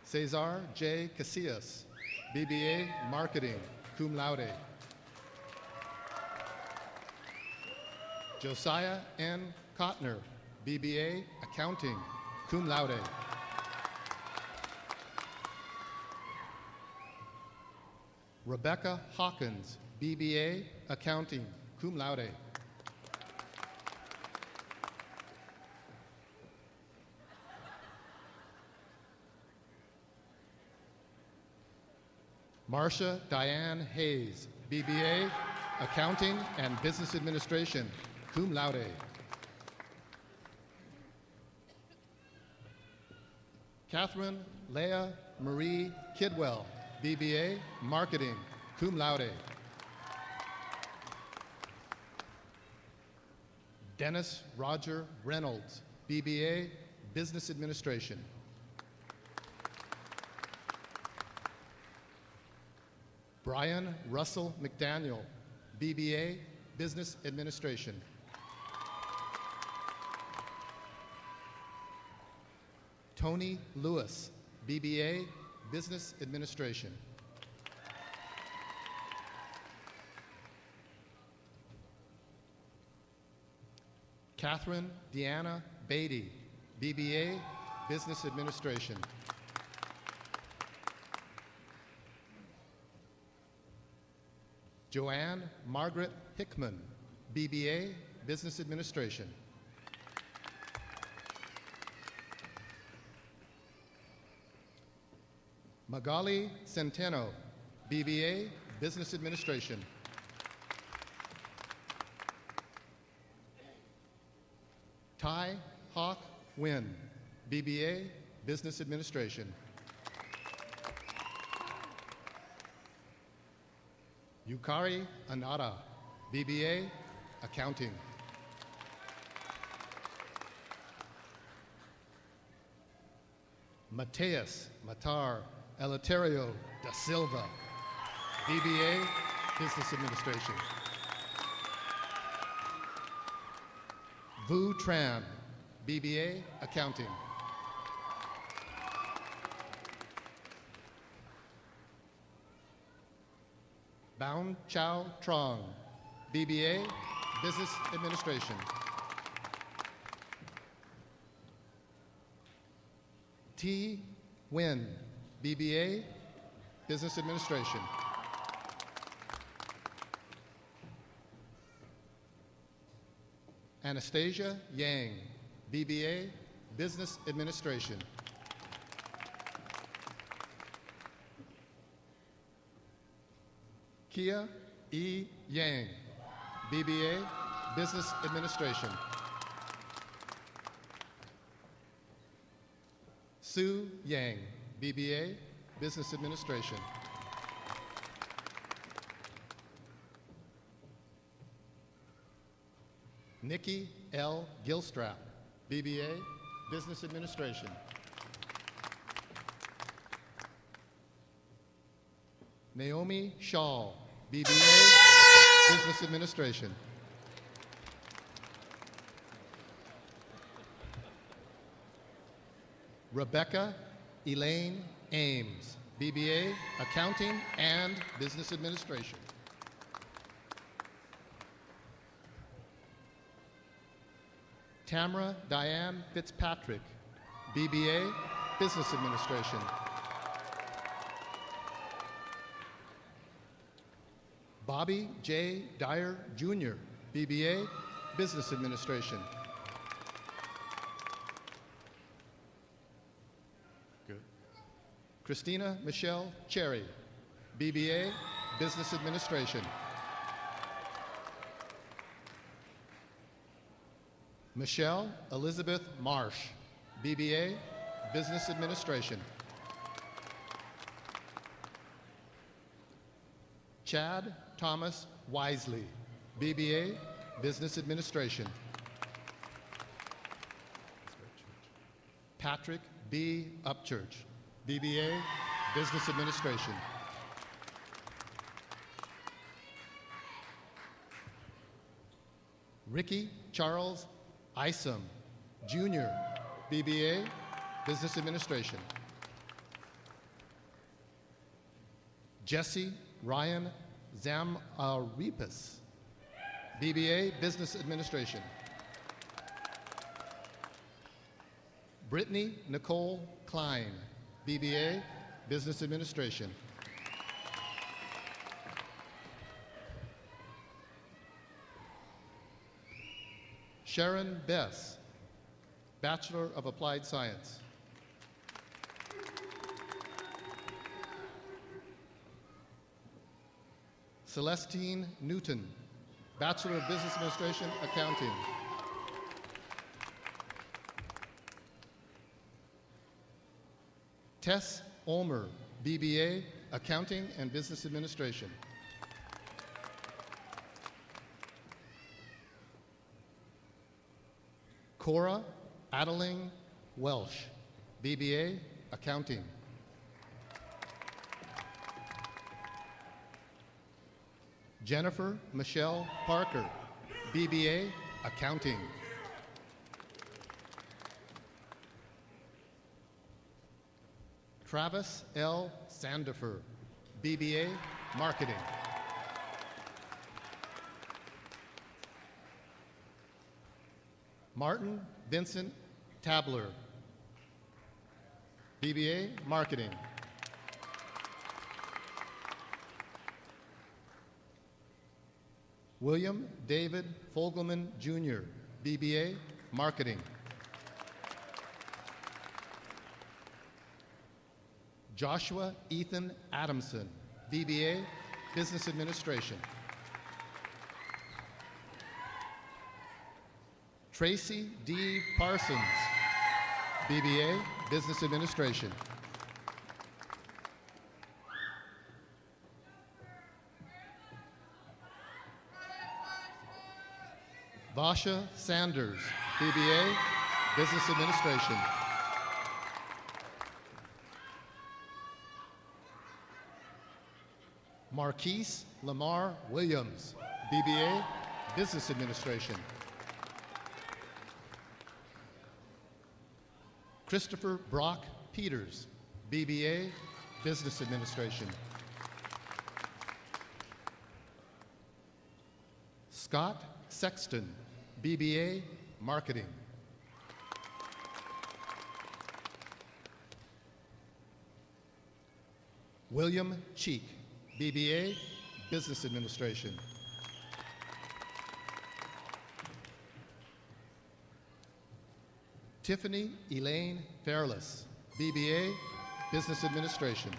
Cesar J. Casillas, BBA, Marketing, cum laude. Josiah N. Kotner, BBA, Accounting, cum laude. Rebecca Hawkins, BBA, Accounting, cum laude. Marcia Diane Hayes, BBA, Accounting and Business Administration, cum laude. Catherine Leah Marie Kidwell, BBA, Marketing, cum laude. Dennis Roger Reynolds, BBA, Business Administration. Brian Russell McDaniel, BBA, Business Administration. Tony Lewis, BBA, Business Administration. Catherine Deanna Beatty, BBA, Business Administration. Joanne Margaret Hickman, BBA, Business Administration. Magali Centeno, BBA, Business Administration. Tai Hawk Nguyen, BBA, Business Administration. Yukari Anada, BBA, Accounting. Mateus Matar Eleuterio da Silva, BBA, Business Administration. Vu Tran, BBA, Accounting. Baun Chao Trong, BBA, Business Administration. T. Nguyen, BBA, Business Administration. Anastasia Yang, BBA, Business Administration. Kia E. Yang, BBA, Business Administration. Sue Yang, BBA, Business Administration. Nikki L. Gilstrap, BBA, Business Administration. Naomi Shaw, BBA, Business Administration. Rebecca Elaine Ames, BBA, Accounting and Business Administration. Tamara Diane Fitzpatrick, BBA, Business Administration. Bobby J. Dyer, Jr., BBA, Business Administration. Good. Christina Michelle Cherry, BBA, Business Administration. Michelle Elizabeth Marsh, BBA, Business Administration. Chad Thomas Wisely, BBA, Business Administration. Patrick B. Upchurch, BBA, Business Administration. Ricky Charles Isom, Jr., BBA, Business Administration. Jesse Ryan Zamaripis, BBA, Business Administration. Brittany Nicole Klein, BBA, Business Administration. Sharon Bess, Bachelor of Applied Science. Celestine Newton, Bachelor of Business Administration, Accounting. Tess Ulmer, BBA, Accounting and Business Administration. Cora Adeling Welsh, BBA, Accounting. Jennifer Michelle Parker, BBA, Accounting. Travis L. Sandifer, BBA, Marketing. Martin Vincent Tabler, BBA, Marketing. William David Fogelman, Jr., BBA, Marketing. Joshua Ethan Adamson, BBA, Business Administration. Tracy D. Parsons, BBA, Business Administration. Vasha Sanders, BBA, Business Administration. Marquise Lamar Williams, BBA, Business Administration. Christopher Brock Peters, BBA, Business Administration. Scott Sexton, BBA, Marketing. William Cheek, BBA, Business Administration. Tiffany Elaine Fairless, BBA, Business Administration.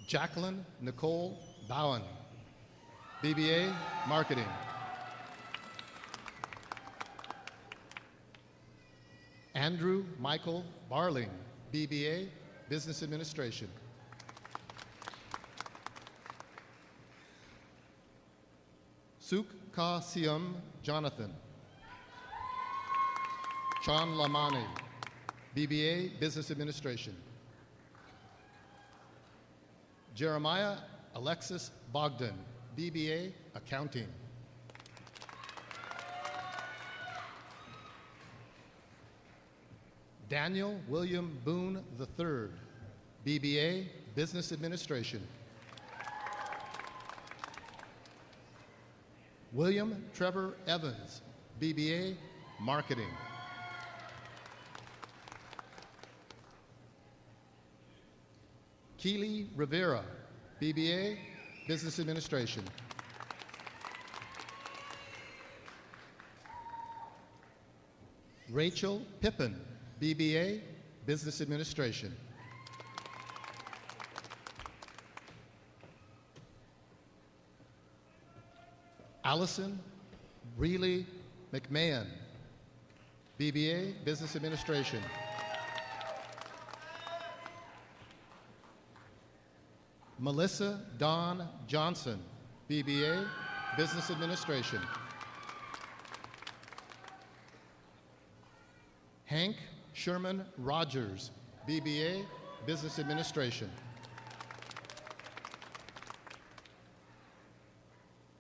Jacqueline Nicole Bowen, BBA, Marketing. Andrew Michael Barling, BBA, Business Administration. Suk Sium Jonathan. Chan Lamani, BBA, Business Administration. Jeremiah Alexis Bogdan, BBA, Accounting. Daniel William Boone III, BBA, Business Administration. William Trevor Evans, BBA, Marketing. Keely Rivera, BBA, Business Administration. Rachel Pippin, BBA, Business Administration. Allison Breely McMahon, BBA, Business Administration. Melissa Dawn Johnson, BBA, Business Administration. Hank Sherman Rogers, BBA, Business Administration.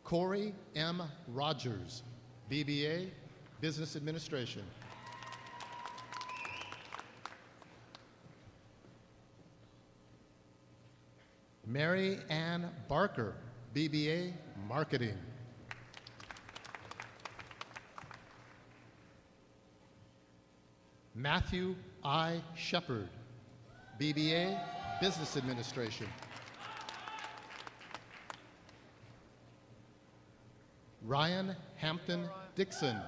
Corey M. Rogers, BBA, Business Administration. Mary Ann Barker, BBA, Marketing. Matthew I. Shepard, BBA, Business Administration. Ryan Hampton Dixon,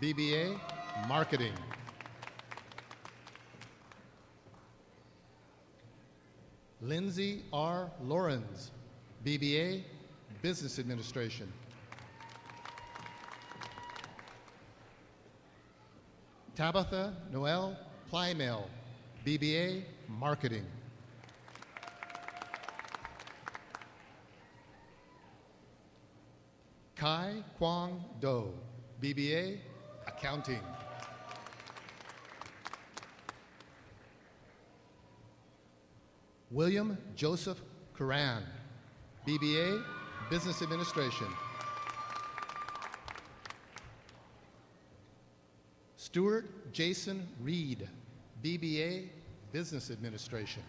BBA, Marketing. Lindsay R. Lorenz, BBA, Business Administration. Tabitha Noel Plymale, BBA, Marketing. Kai Kwang Do, BBA, Accounting. William Joseph Curran, BBA, Business Administration. Stuart Jason Reed, BBA, Business Administration.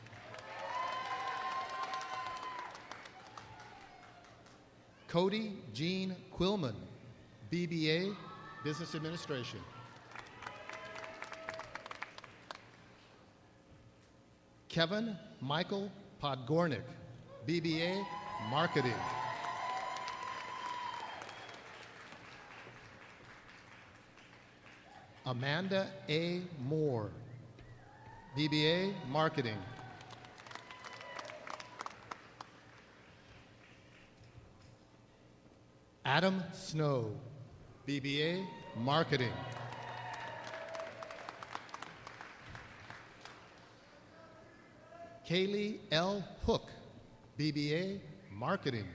Cody Jean Quillman, BBA, Business Administration. Kevin Michael Podgornik, BBA, Marketing. Amanda A. Moore, BBA, Marketing. Adam Snow, BBA, Marketing. Kaylee L. Hook, BBA, Marketing.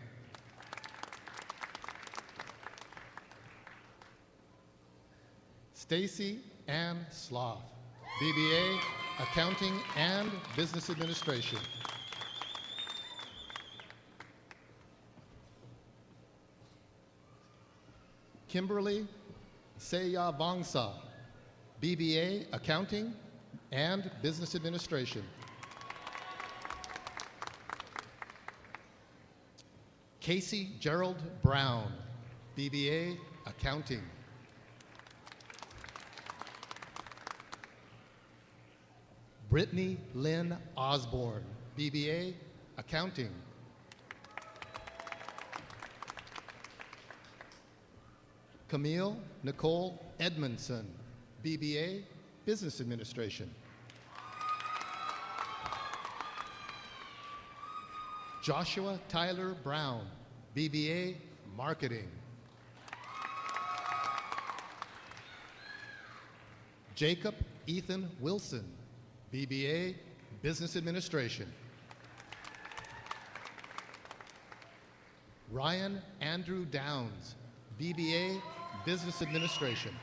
Stacy Ann Sloth, BBA, Accounting and Business Administration. Kimberly Seyavangsa, BBA, Accounting and Business Administration. Casey Gerald Brown, BBA, Accounting. Brittany Lynn Osborne, BBA, Accounting. Camille Nicole Edmondson, BBA, Business Administration. Joshua Tyler Brown, BBA, Marketing. Jacob Ethan Wilson, BBA, Business Administration. Ryan Andrew Downs, BBA, Business Administration.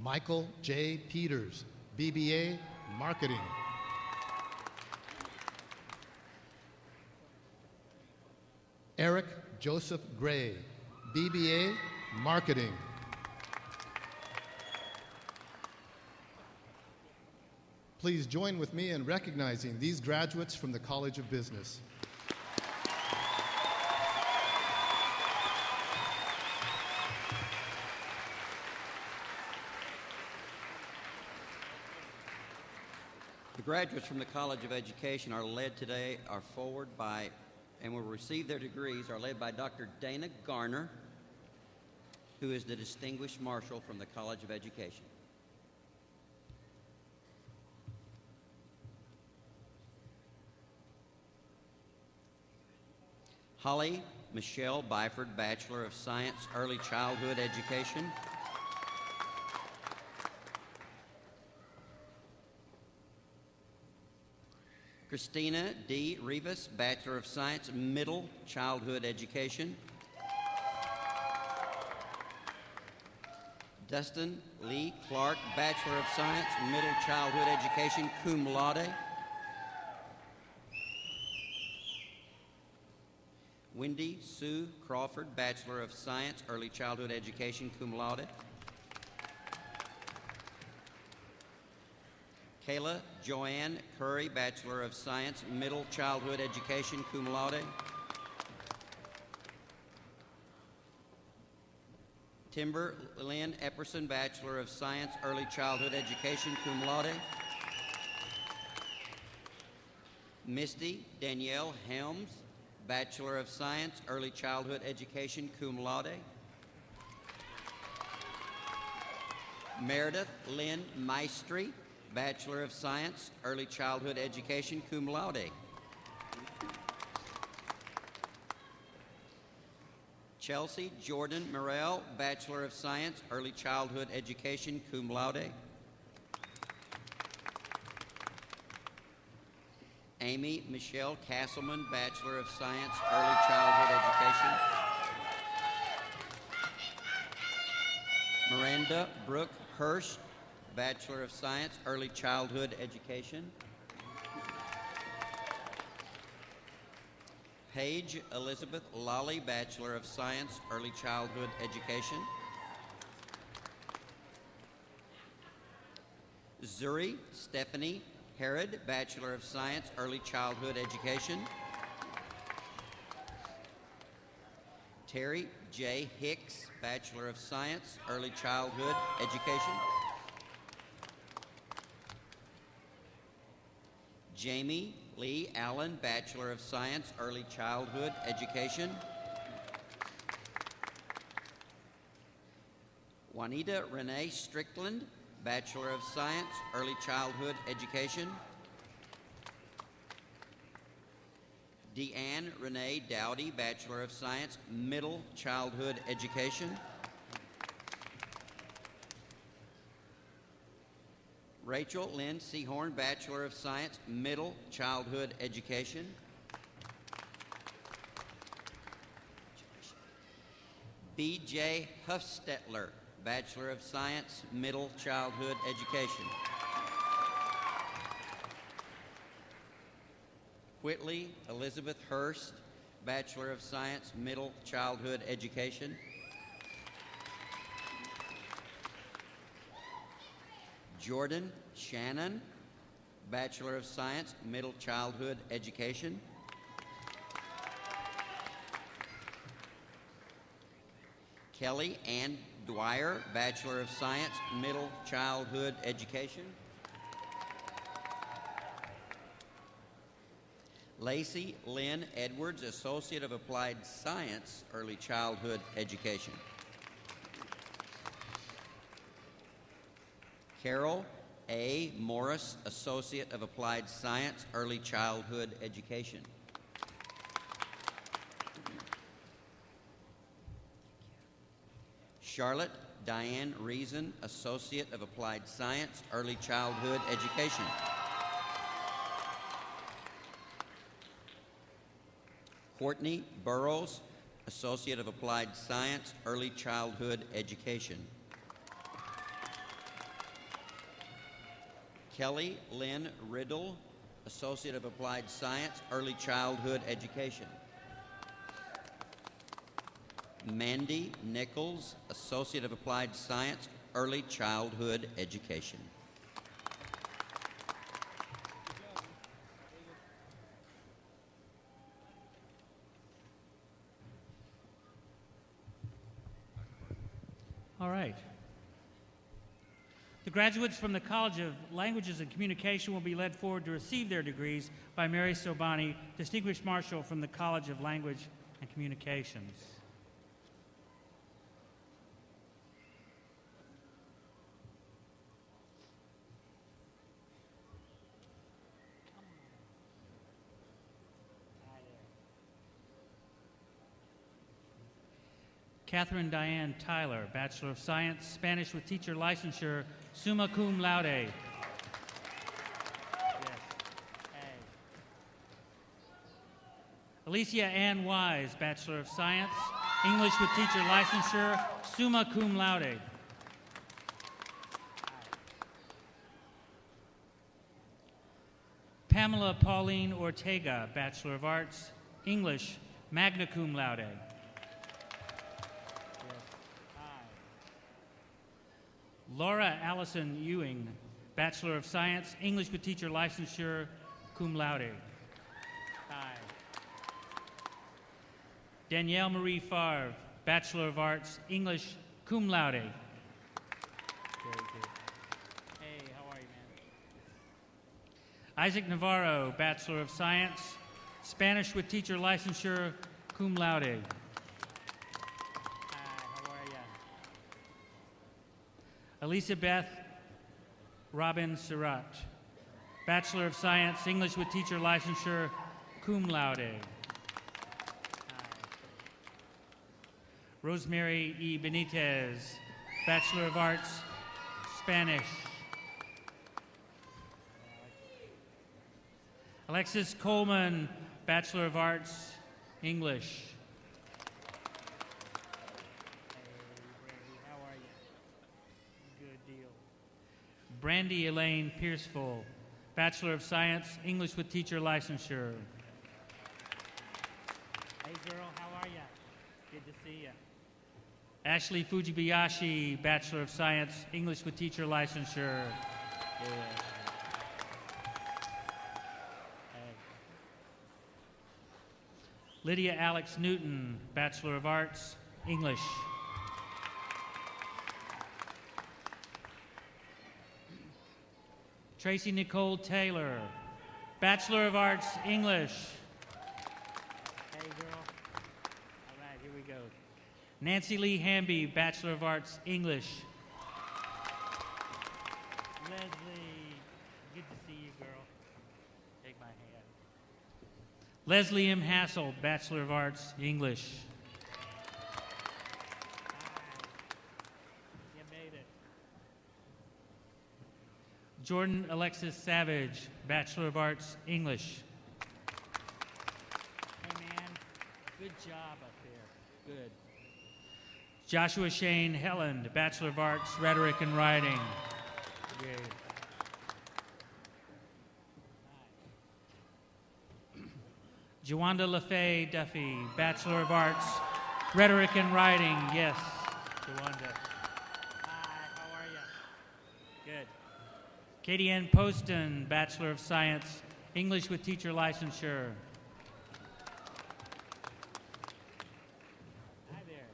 Michael J. Peters, BBA, Marketing. Eric Joseph Gray, BBA, Marketing. Please join with me in recognizing these graduates from the College of Business. The graduates from the College of Education are forward by, and will receive their degrees, are led by Dr. Dana Garner, who is the Distinguished Marshal from the College of Education. Holly Michelle Byford, Bachelor of Science, Early Childhood Education. Christina D. Rivas, Bachelor of Science, Middle Childhood Education. Dustin Lee Clark, Bachelor of Science, Middle Childhood Education, cum laude. Wendy Sue Crawford, Bachelor of Science, Early Childhood Education, cum laude. Kayla Joanne Curry, Bachelor of Science, Middle Childhood Education, cum laude. Timber Lynn Epperson, Bachelor of Science, Early Childhood Education, cum laude. Misty Danielle Helms, Bachelor of Science, Early Childhood Education, cum laude. Meredith Lynn Maestri, Bachelor of Science, Early Childhood Education, cum laude. Chelsea Jordan Morrell, Bachelor of Science, Early Childhood Education, cum laude. Amy Michelle Castleman, Bachelor of Science, Early Childhood Education. Miranda Brooke Hurst, Bachelor of Science, Early Childhood Education. Paige Elizabeth Lolly, Bachelor of Science, Early Childhood Education. Zuri Stephanie Herod, Bachelor of Science, Early Childhood Education. Terry J. Hicks, Bachelor of Science, Early Childhood Education. Jamie Lee Allen, Bachelor of Science, Early Childhood Education. Juanita Renee Strickland, Bachelor of Science, Early Childhood Education. Deanne Renee Dowdy, Bachelor of Science, Middle Childhood Education. Rachel Lynn Seahorn, Bachelor of Science, Middle Childhood Education. B.J. Huffstetler, Bachelor of Science, Middle Childhood Education. Whitley Elizabeth Hurst, Bachelor of Science, Middle Childhood Education. Jordan Shannon, Bachelor of Science, Middle Childhood Education. Kelly Ann Dwyer, Bachelor of Science, Middle Childhood Education. Lacey Lynn Edwards, Associate of Applied Science, Early Childhood Education. Carol A. Morris, Associate of Applied Science, Early Childhood Education. Charlotte Diane Reason, Associate of Applied Science, Early Childhood Education. Courtney Burrows, Associate of Applied Science, Early Childhood Education. Kelly Lynn Riddle, Associate of Applied Science, Early Childhood Education. Mandy Nichols, Associate of Applied Science, Early Childhood Education. All right. The graduates from the College of Languages and Communication will be led forward to receive their degrees by Mary Sobani, Distinguished Marshal from the College of Language and Communications. Catherine Diane Tyler, Bachelor of Science, Spanish with teacher licensure, summa cum laude. Yes. Hey. Alicia Ann Wise, Bachelor of Science, English with teacher licensure, summa cum laude. Pamela Pauline Ortega, Bachelor of Arts, English, magna cum laude. Laura Allison Ewing, Bachelor of Science, English with teacher licensure, cum laude. Aye. Danielle Marie Favre, Bachelor of Arts, English, cum laude. Very good. Hey, how are you, man? Isaac Navarro, Bachelor of Science, Spanish with teacher licensure, cum laude. Elizabeth Robin Surratt, Bachelor of Science, English with teacher licensure, cum laude. Rosemary E. Benitez, Bachelor of Arts, Spanish. Alexis Coleman, Bachelor of Arts, English. Brandy Elaine Pierceful, Bachelor of Science, English with teacher licensure. Hey girl, how are ya? Good to see ya. Ashley Fujibayashi, Bachelor of Science, English with teacher licensure. Yeah. Hey. Lydia Alex Newton, Bachelor of Arts, English. Tracy Nicole Taylor, Bachelor of Arts, English. Hey, girl. All right, here we go. Nancy Lee Hamby, Bachelor of Arts, English. Leslie, good to see you, girl. Take my hand. Leslie M. Hassel, Bachelor of Arts, English. Jordan Alexis Savage, Bachelor of Arts, English. Hey, man, good job up there. Good. Joshua Shane Helland, Bachelor of Arts, Rhetoric and Writing. Yay. Jawanda LaFay Duffy, Bachelor of Arts, Rhetoric and Writing. Yes, Jawanda. Hi, how are you? Good. Katie Ann Poston, Bachelor of Science, English with teacher licensure. Hi there.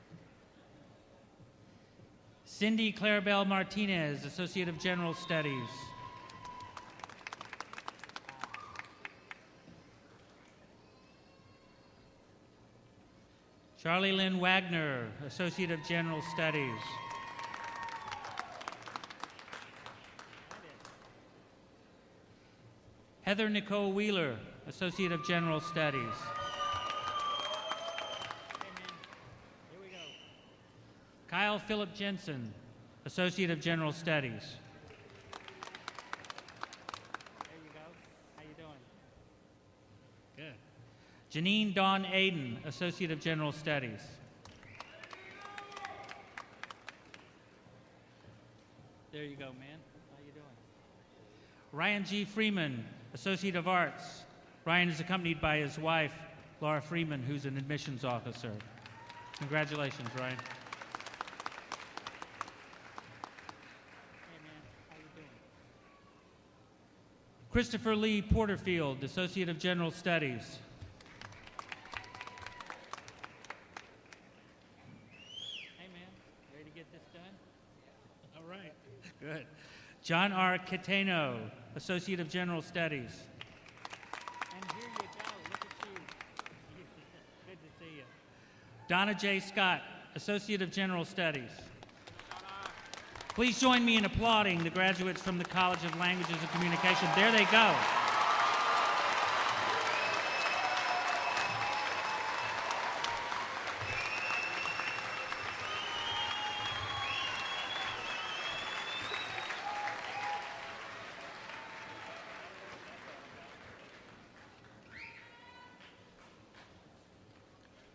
Cindy Clarabelle Martinez, Associate of General Studies. Charlie Lynn Wagner, Associate of General Studies. Heather Nicole Wheeler, Associate of General Studies. Hey, man. Here we go. Kyle Philip Jensen, Associate of General Studies. There you go. How you doing? Good. Janine Dawn Aiden, Associate of General Studies. There you go, man. How you doing? Ryan G. Freeman, Associate of Arts. Ryan is accompanied by his wife, Laura Freeman, who's an admissions officer. Congratulations, Ryan. Hey, man. How you doing? Christopher Lee Porterfield, Associate of General Studies. Hey, man. Ready to get this done? All right. Good. John R. Cateno, Associate of General Studies. And here you go. Look at you. Good to see you. Donna J. Scott, Associate of General Studies. Please join me in applauding the graduates from the College of Languages and Communication. There they go.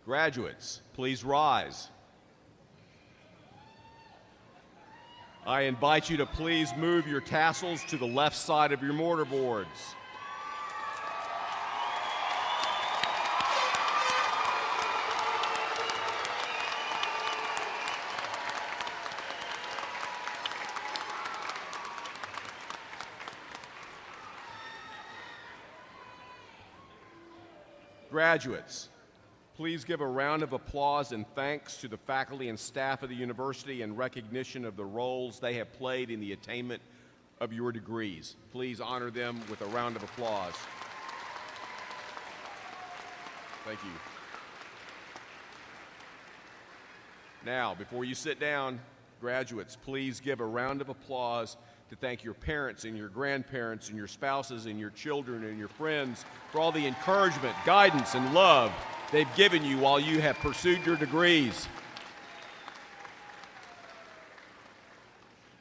Graduates, please rise. I invite you to please move your tassels to the left side of your mortarboards. Graduates, please give a round of applause and thanks to the faculty and staff of the university in recognition of the roles they have played in the attainment of your degrees. Please honor them with a round of applause. Thank you. Now, before you sit down, graduates, please give a round of applause to thank your parents and your grandparents and your spouses and your children and your friends for all the encouragement, guidance, and love they've given you while you have pursued your degrees.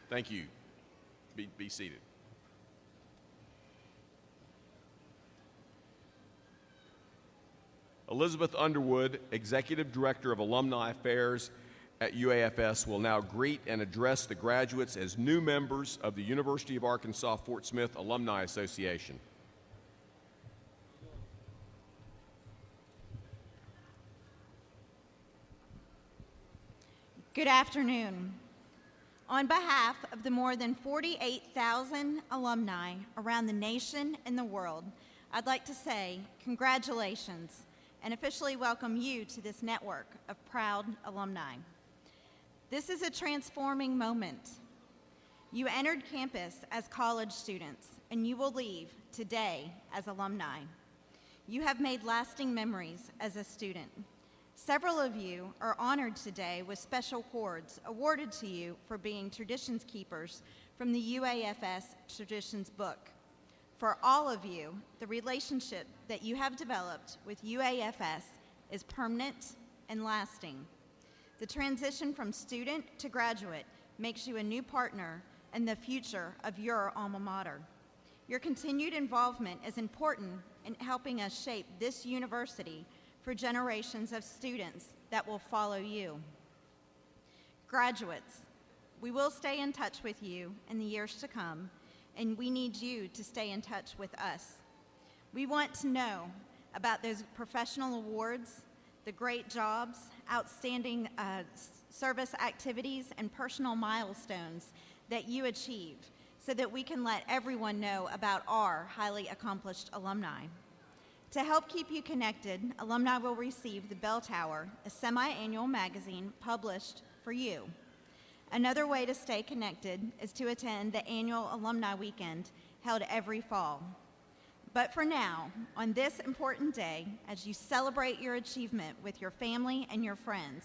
Thank you. Be seated. Elizabeth Underwood, Executive Director of Alumni Affairs at UAFS, will now greet and address the graduates as new members of the University of Arkansas Fort Smith Alumni Association. Good afternoon. On behalf of the more than 48,000 alumni around the nation and the world, I'd like to say congratulations and officially welcome you to this network of proud alumni. This is a transforming moment. You entered campus as college students, and you will leave today as alumni. You have made lasting memories as a student. Several of you are honored today with special awards awarded to you for being traditions keepers from the UAFS Traditions Book. For all of you, the relationship that you have developed with UAFS is permanent and lasting. The transition from student to graduate makes you a new partner in the future of your alma mater. Your continued involvement is important in helping us shape this university for generations of students that will follow you. Graduates, we will stay in touch with you in the years to come, and we need you to stay in touch with us. We want to know about those professional awards, the great jobs, outstanding service activities, and personal milestones that you achieve so that we can let everyone know about our highly accomplished alumni. To help keep you connected, alumni will receive the Bell Tower, a semi-annual magazine published for you. Another way to stay connected is to attend the annual Alumni Weekend held every fall. But for now, on this important day, as you celebrate your achievement with your family and your friends,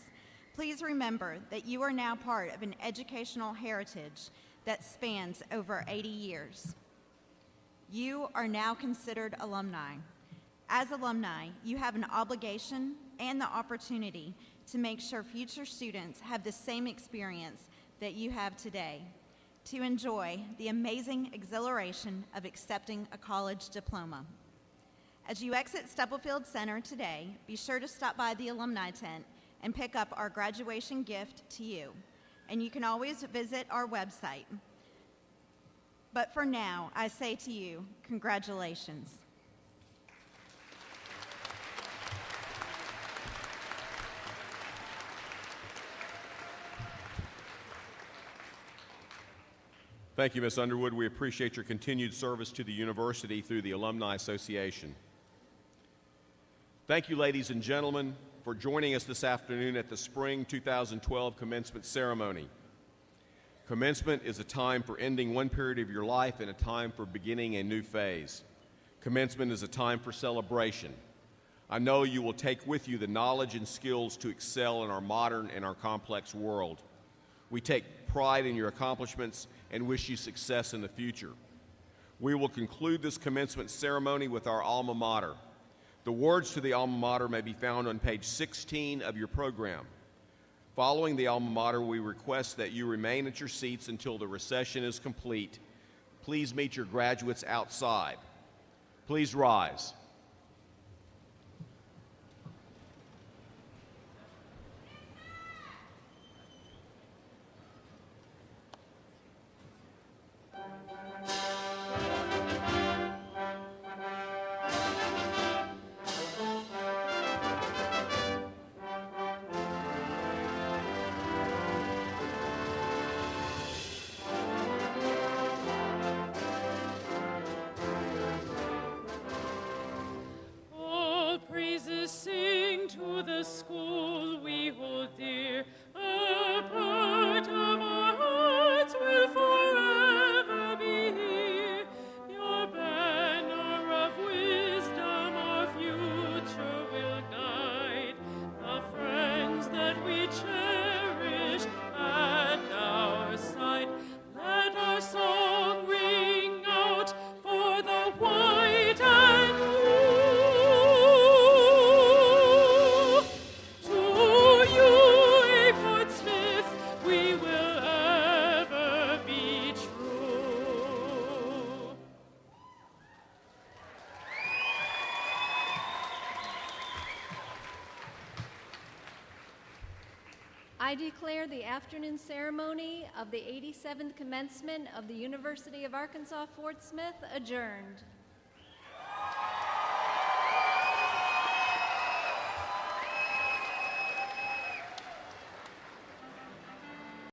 please remember that you are now part of an educational heritage that spans over 80 years. You are now considered alumni. As alumni, you have an obligation and the opportunity to make sure future students have the same experience that you have today, to enjoy the amazing exhilaration of accepting a college diploma. As you exit Stubblefield Center today, be sure to stop by the alumni tent and pick up our graduation gift to you. And you can always visit our website. But for now, I say to you, congratulations. Thank you, Ms. Underwood. We appreciate your continued service to the university through the Alumni Association. Thank you, ladies and gentlemen, for joining us this afternoon at the Spring 2012 Commencement Ceremony. Commencement is a time for ending one period of your life and a time for beginning a new phase. Commencement is a time for celebration. I know you will take with you the knowledge and skills to excel in our modern and our complex world. We take pride in your accomplishments and wish you success in the future. We will conclude this commencement ceremony with our alma mater. The words to the alma mater may be found on page 16 of your program. Following the alma mater, we request that you remain at your seats until the recession is complete. Please meet your graduates outside. Please rise. All praises sing to the school we hold dear. A part of our hearts will forever be here. Your banner of wisdom our future will guide. The friends that we cherish at our side. Let our song ring out for the white and blue. To you, Fort Smith, we will ever be true. I declare the afternoon ceremony of the 87th commencement of the University of Arkansas Fort Smith adjourned.